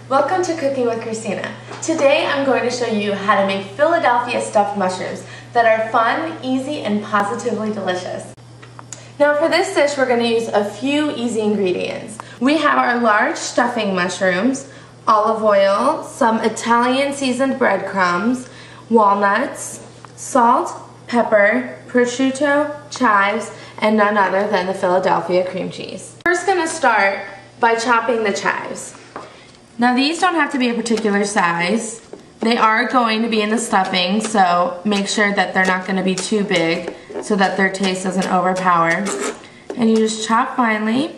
Welcome to Cooking with Christina. Today I'm going to show you how to make Philadelphia stuffed mushrooms that are fun, easy, and positively delicious. Now for this dish we're going to use a few easy ingredients. We have our large stuffing mushrooms, olive oil, some Italian seasoned breadcrumbs, walnuts, salt, pepper, prosciutto, chives, and none other than the Philadelphia cream cheese. First going to start by chopping the chives. Now these don't have to be a particular size. They are going to be in the stuffing, so make sure that they're not going to be too big so that their taste doesn't overpower. And you just chop finely.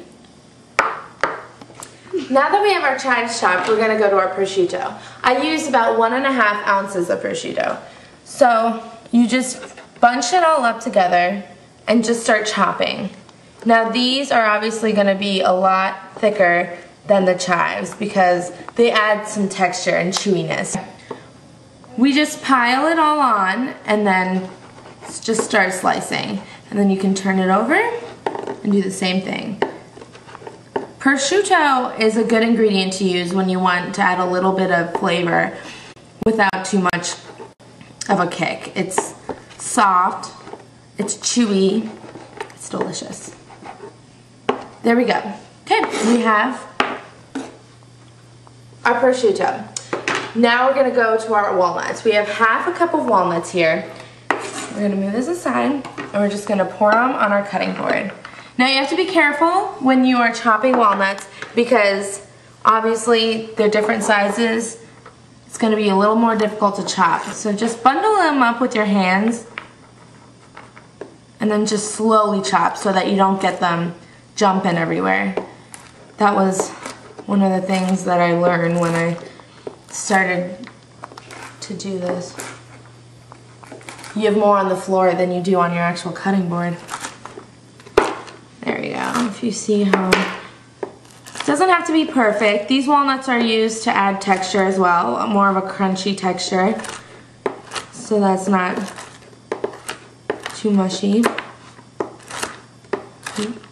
Now that we have our chives chopped, we're going to go to our prosciutto. I used about 1.5 ounces of prosciutto. So you just bunch it all up together and just start chopping. Now these are obviously going to be a lot thicker than the chives because they add some texture and chewiness. We just pile it all on and then just start slicing. And then you can turn it over and do the same thing. Prosciutto is a good ingredient to use when you want to add a little bit of flavor without too much of a kick. It's soft, it's chewy, it's delicious. There we go. Okay, we have our prosciutto. Now we're going to go to our walnuts. We have 1/2 cup of walnuts here. We're going to move this aside and we're just going to pour them on our cutting board. Now you have to be careful when you are chopping walnuts because obviously they're different sizes. It's going to be a little more difficult to chop. So just bundle them up with your hands and then just slowly chop so that you don't get them jumping everywhere. That was one of the things that I learned when I started to do this. You have more on the floor than you do on your actual cutting board. There we go. If you see how it doesn't have to be perfect. These walnuts are used to add texture as well, more of a crunchy texture, so that's not too mushy.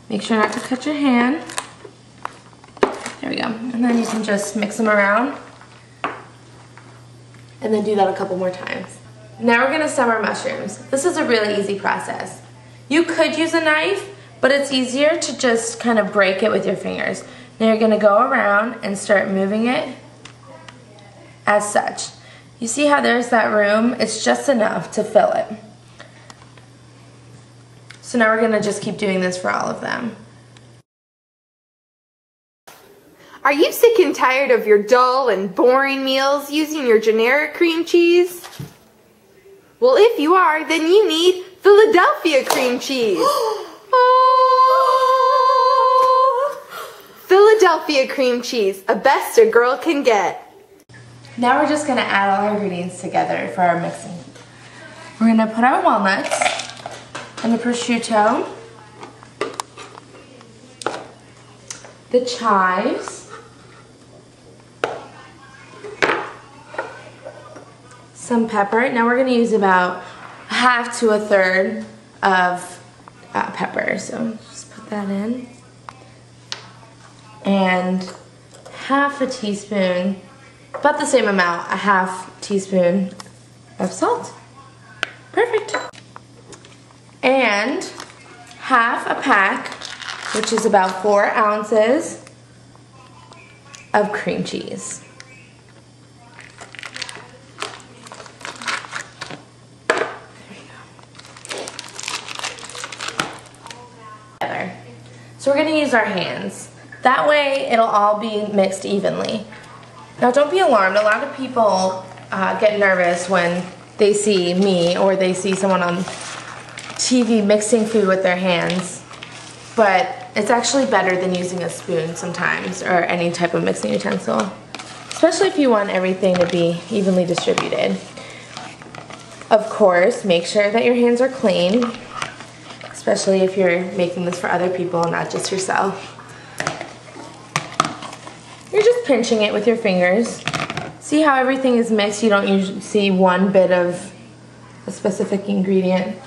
Make sure not to cut your hand. There we go. And then you can just mix them around and then do that a couple more times. Now we're going to stem our mushrooms. This is a really easy process. You could use a knife, but it's easier to just kind of break it with your fingers. Now you're going to go around and start moving it as such. You see how there's that room? It's just enough to fill it. So now we're going to just keep doing this for all of them. Are you sick and tired of your dull and boring meals using your generic cream cheese? Well, if you are, then you need Philadelphia cream cheese. Philadelphia cream cheese, a best a girl can get. Now we're just going to add all our ingredients together for our mixing. We're going to put our walnuts and the prosciutto, the chives, some pepper. Now we're going to use about 1/2 to 1/3 of pepper, so just put that in. And 1/2 teaspoon, about the same amount, 1/2 teaspoon of salt. Perfect. And 1/2 pack, which is about 4 ounces of cream cheese. So we're going to use our hands. That way it'll all be mixed evenly. Now don't be alarmed. A lot of people get nervous when they see me or they see someone on TV mixing food with their hands. But it's actually better than using a spoon sometimes or any type of mixing utensil. Especially if you want everything to be evenly distributed. Of course, make sure that your hands are clean. Especially if you're making this for other people, not just yourself. You're just pinching it with your fingers. See how everything is mixed? You don't usually see one bit of a specific ingredient.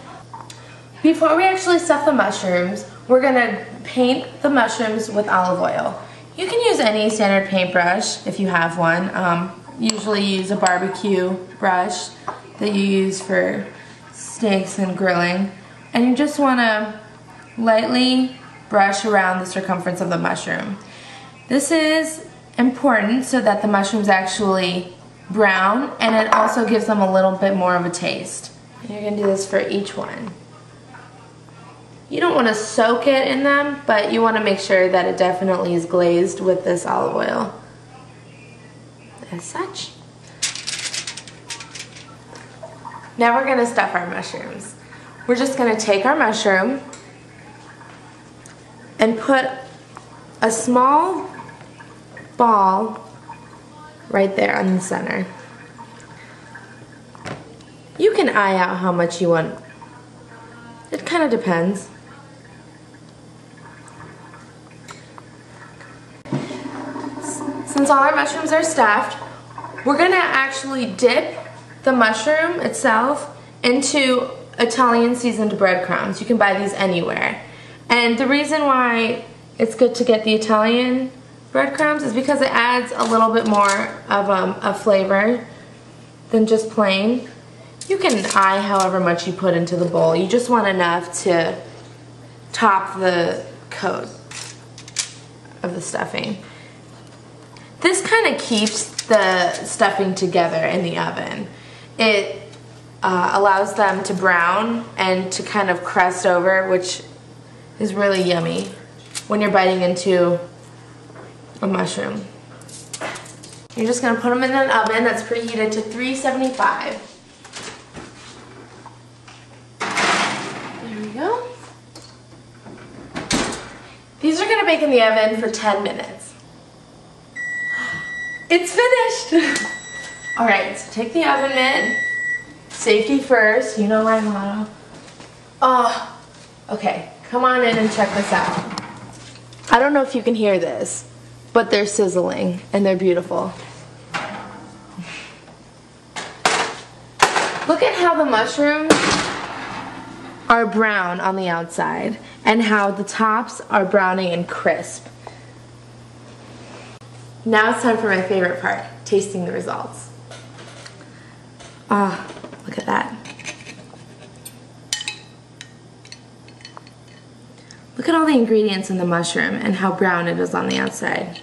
Before we actually stuff the mushrooms, we're going to paint the mushrooms with olive oil. You can use any standard paintbrush if you have one. Usually use a barbecue brush that you use for steaks and grilling. And you just want to lightly brush around the circumference of the mushroom. This is important so that the mushroom's actually brown, and it also gives them a little bit more of a taste. And you're going to do this for each one. You don't want to soak it in them, but you want to make sure that it definitely is glazed with this olive oil. As such. Now we're going to stuff our mushrooms. We're just going to take our mushroom and put a small ball right there in the center. You can eye out how much you want. It kind of depends. Since all our mushrooms are stuffed, we're going to actually dip the mushroom itself into Italian seasoned breadcrumbs. You can buy these anywhere. And the reason why it's good to get the Italian breadcrumbs is because it adds a little bit more of a flavor than just plain. You can eye however much you put into the bowl. You just want enough to top the coat of the stuffing. This kind of keeps the stuffing together in the oven. It allows them to brown and to kind of crust over, which is really yummy when you're biting into a mushroom. You're just going to put them in an oven that's preheated to 375. There we go. These are going to bake in the oven for 10 minutes. It's finished! Alright, so take the oven mitt. Safety first, you know my motto. Oh, okay, come on in and check this out. I don't know if you can hear this, but they're sizzling and they're beautiful. Look at how the mushrooms are brown on the outside and how the tops are browning and crisp. Now it's time for my favorite part, tasting the results. Ah, look at that. Look at all the ingredients in the mushroom and how brown it is on the outside.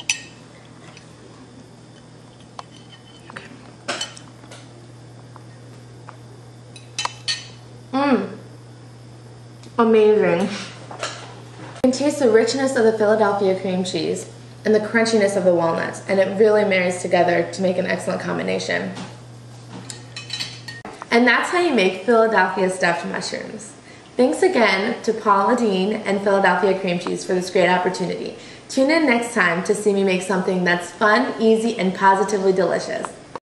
Amazing. You can taste the richness of the Philadelphia cream cheese and the crunchiness of the walnuts, and it really marries together to make an excellent combination. And that's how you make Philadelphia stuffed mushrooms. Thanks again to Paula Dean and Philadelphia Cream Cheese for this great opportunity. Tune in next time to see me make something that's fun, easy, and positively delicious.